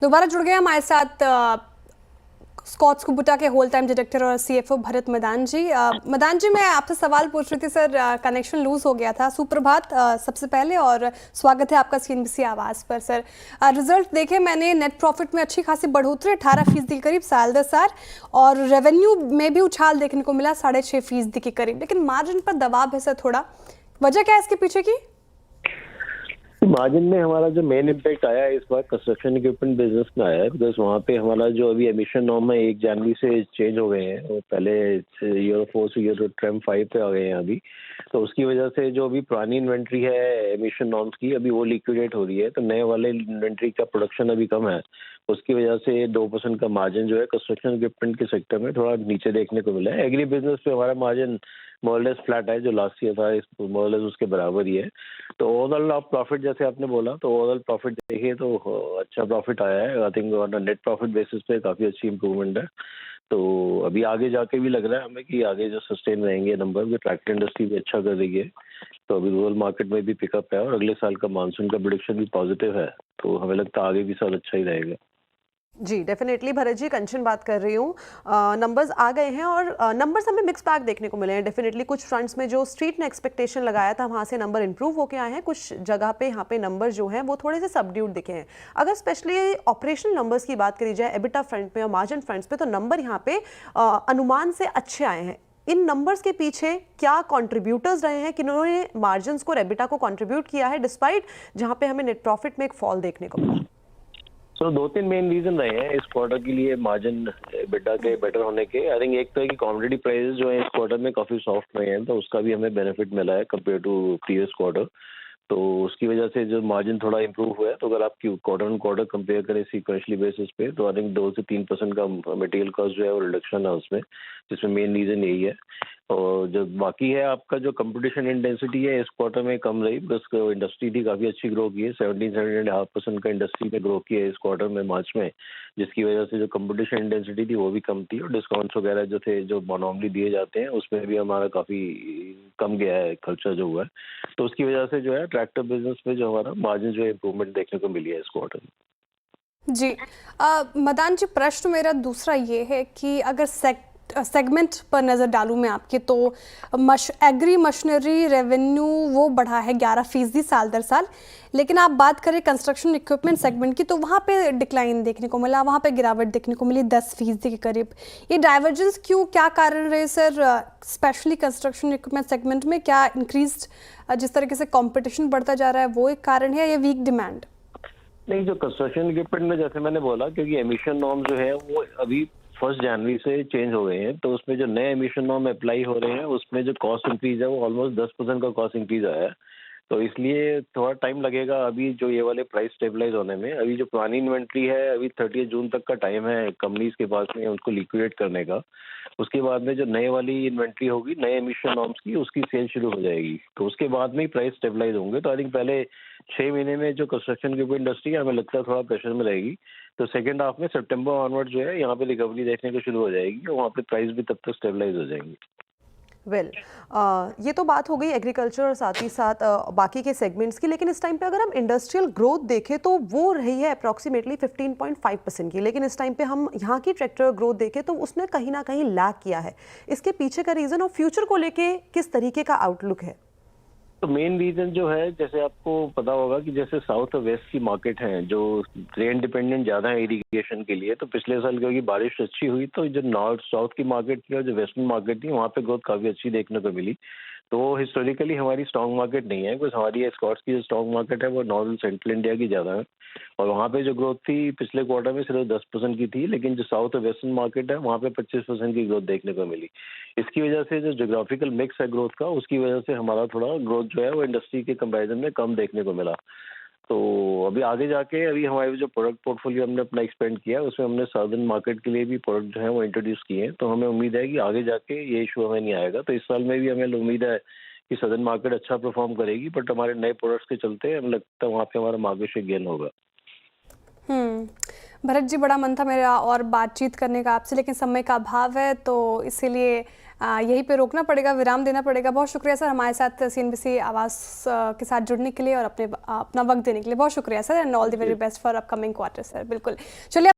दोबारा जुड़ गए हमारे साथ स्कॉट्स कुबुटा के होल टाइम डायरेक्टर और सीएफओ भरत मदान जी। मदान जी, मैं आपसे सवाल पूछ रही थी सर, कनेक्शन लूज हो गया था। सुप्रभात सबसे पहले, और स्वागत है आपका सीएनबीसी आवाज़ पर। सर रिजल्ट देखे मैंने, नेट प्रॉफिट में अच्छी खासी बढ़ोतरी 18% के करीब साल दर साल, और रेवेन्यू में भी उछाल देखने को मिला 6.5% के करीब, लेकिन मार्जिन पर दबाव है सर थोड़ा। वजह क्या है इसके पीछे की? मार्जिन में हमारा जो मेन इम्पैक्ट आया है इस बार कंस्ट्रक्शन इक्विपमेंट बिजनेस में आया है, बिकॉज वहाँ पे हमारा जो अभी एमिशन नॉर्म है 1 जनवरी से चेंज हो गए हैं। वो पहले यूरो 4 से यूरो ट्रेम 5 पे आ गए हैं अभी। तो उसकी वजह से जो अभी पुरानी इन्वेंट्री है एमिशन नॉर्म्स की, अभी वो लिक्विडेट हो रही है, तो नए वाले इन्वेंट्री का प्रोडक्शन अभी कम है। उसकी वजह से 2% का मार्जिन जो है कंस्ट्रक्शन इक्विपमेंट के सेक्टर में थोड़ा नीचे देखने को मिला है। एग्री बिजनेस पे हमारा मार्जिन मोरलेस फ्लैट है, जो लास्ट ईयर था इस मोरलेस उसके बराबर ही है। तो ओवरऑल आप प्रॉफिट जैसे आपने बोला, तो ओवरऑल प्रॉफिट देखिए तो अच्छा प्रॉफिट आया है। I think on net profit basis पे काफ़ी अच्छी इंप्रूवमेंट है। तो अभी आगे जाके भी लग रहा है हमें कि आगे जो सस्टेन रहेंगे नंबर, भी ट्रैक्टर इंडस्ट्री भी अच्छा कर रही है। तो अभी रूरल मार्केट में भी पिकअप है और अगले साल का मानसून का प्रेडिक्शन भी पॉजिटिव है। तो हमें लगता है आगे भी साल अच्छा ही रहेगा। जी डेफिनेटली भरत जी, कंचन बात कर रही हूँ। नंबर्स आ गए हैं और नंबर्स हमें मिक्स बैग देखने को मिले हैं। डेफिनेटली कुछ फ्रंट्स में जो स्ट्रीट ने एक्सपेक्टेशन लगाया था वहाँ से नंबर इंप्रूव होकर आए हैं। कुछ जगह पे यहाँ पे नंबर जो हैं वो थोड़े से सबड्यूड दिखे हैं। अगर स्पेशली ऑपरेशनल नंबर्स की बात करी जाए एबिटा फ्रंट पे और मार्जिन फ्रंट्स पे, तो नंबर यहाँ पे अनुमान से अच्छे आए हैं। इन नंबर्स के पीछे क्या कंट्रीब्यूटर्स रहे हैं, किन्होंने मार्जिन्स को और एबिटा को कंट्रीब्यूट किया है, डिस्पाइट जहाँ पे हमें नेट प्रॉफिट में एक फॉल देखने को मिला? सो 2-3 मेन रीजन रहे हैं इस क्वार्टर के लिए मार्जिन बिड्डा के बेटर होने के। आई थिंक एक तो है कि कमोडिटी प्राइसेस जो है इस क्वार्टर में काफ़ी सॉफ्ट रहे हैं, तो उसका भी हमें बेनिफिट मिला है कंपेयर टू प्रीवियस क्वार्टर। तो उसकी वजह से जो मार्जिन थोड़ा इंप्रूव हुआ है। तो अगर आप क्वार्टर ऑन क्वार्टर कंपेयर करें सीक्वेंशली बेसिस पे, तो आई थिंक 2 से 3% का मटेरियल कॉस्ट जो है वो रिडक्शन है उसमें, जिसमें मेन रीजन यही है। और जो बाकी है आपका जो कंपटीशन इंटेंसिटी है इस क्वार्टर में कम रही, बिकॉज इंडस्ट्री थी काफ़ी अच्छी ग्रो की है। 17.5% का इंडस्ट्री में ग्रो किया है इस क्वार्टर में मार्च में, जिसकी वजह से जो कंपटीशन इंटेंसिटी थी वो भी कम थी, और डिस्काउंट्स वगैरह जो थे जो नॉर्मली दिए जाते हैं उसमें भी हमारा काफ़ी कम गया है खर्चा जो हुआ है। तो उसकी वजह से जो है ट्रैक्टर बिजनेस में जो हमारा मार्जिन जो है इंप्रूवमेंट देखने को मिली है इस क्वार्टर में। जी मदान जी, प्रश्न मेरा दूसरा ये है कि अगर सेगमेंट पर नज़र डालूं मैं आपके, तो एग्री मशीनरी रेवेन्यू वो बढ़ा है 11% साल दर साल, लेकिन आप बात करें कंस्ट्रक्शन इक्विपमेंट सेगमेंट की, तो वहाँ पे डिक्लाइन देखने को मिला, वहाँ पे गिरावट देखने को मिली 10% के करीब। ये डाइवर्जेंस क्यों, क्या कारण रहे sir? Specially construction equipment segment में क्या इंक्रीज जिस तरीके से कॉम्पिटिशन बढ़ता जा रहा है वो एक कारण है, या वीक डिमांड? नहीं, जो कंस्ट्रक्शन इक्विपमेंट में जैसे मैंने बोला, क्योंकि एमिशन नॉर्म जो है वो अभी 1 जनवरी से चेंज हो गए हैं, तो उसमें जो नए एमिशन नॉर्म अप्लाई हो रहे हैं उसमें जो कॉस्ट इंक्रीज है वो ऑलमोस्ट 10% का कॉस्ट इंक्रीज आया है। तो इसलिए थोड़ा टाइम लगेगा अभी जो ये वाले प्राइस स्टेबलाइज होने में। अभी जो पुरानी इन्वेंट्री है अभी 30 जून तक का टाइम है कंपनीज के पास में उनको लिक्विडेट करने का। उसके बाद में जो नए वाली इन्वेंट्री होगी नए एमिशन नॉर्म्स की, उसकी सेल शुरू हो जाएगी, तो उसके बाद में ही प्राइस स्टेबलाइज होंगे। तो आई थिंक पहले 6 महीने में जो कंस्ट्रक्शन की इंडस्ट्री है हमें लगता है थोड़ा प्रेशर में रहेगी। तो सेकेंड हाफ में सितंबर ऑनवर्ड जो है यहाँ पे रिकवरी देखने को शुरू हो जाएगी, और वहाँ पे प्राइस भी तब तक स्टेबलाइज हो जाएंगी। वेल ये तो बात हो गई एग्रीकल्चर और साथ ही साथ बाकी के सेगमेंट्स की, लेकिन इस टाइम पे अगर हम इंडस्ट्रियल ग्रोथ देखें तो वो रही है अप्रॉक्सीमेटली 15.5% की, लेकिन इस टाइम पे हम यहाँ की ट्रैक्टर ग्रोथ देखें तो उसने कहीं ना कहीं लैग किया है। इसके पीछे का रीज़न और फ्यूचर को लेके किस तरीके का आउटलुक है? तो मेन रीजन जो है, जैसे आपको पता होगा कि जैसे साउथ और वेस्ट की मार्केट हैं जो रेन डिपेंडेंट ज़्यादा है इरिगेशन के लिए, तो पिछले साल क्योंकि बारिश अच्छी हुई तो जो नॉर्थ साउथ की मार्केट थी और जो वेस्टर्न मार्केट थी वहाँ पे ग्रोथ काफ़ी अच्छी देखने को मिली। तो हिस्टोरिकली हमारी स्ट्रॉन्ग मार्केट नहीं है, बिकॉज हमारी स्कॉट्स की जो स्ट्रॉन्ग मार्केट है वो नॉर्थ सेंट्रल इंडिया की ज़्यादा है, और वहाँ पे जो ग्रोथ थी पिछले क्वार्टर में सिर्फ 10% की थी, लेकिन जो साउथ और वेस्टर्न मार्केट है वहाँ पे 25% की ग्रोथ देखने को मिली। इसकी वजह से जो जोग्राफिकल मिक्स है ग्रोथ का, उसकी वजह से हमारा थोड़ा ग्रोथ जो है वो इंडस्ट्री के कंपैरिजन में कम देखने को मिला। तो अभी आगे जाके अभी हमारे जो प्रोडक्ट पोर्टफोलियो हमने अपना एक्सपेंड किया उसमें हमने साउदर्न मार्केट के लिए भी प्रोडक्ट जो है वो इंट्रोड्यूस किए हैं। तो हमें उम्मीद है कि आगे जाके ये इशू हमें नहीं आएगा। तो इस साल में भी हमें उम्मीद है कि सदर्न मार्केट अच्छा परफॉर्म करेगी, बट हमारे नए प्रोडक्ट्स के चलते हमें लगता है वहाँ पे हमारा मार्केट शेयर गेन होगा। भरत जी, बड़ा मन था मेरा और बातचीत करने का आपसे, लेकिन समय का अभाव है, तो इसीलिए यहीं पे रोकना पड़ेगा, विराम देना पड़ेगा। बहुत शुक्रिया सर हमारे साथ CNBC आवाज़ के साथ जुड़ने के लिए और अपना वक्त देने के लिए। बहुत शुक्रिया sir and all the very best for upcoming quarter sir. बिल्कुल, चलिए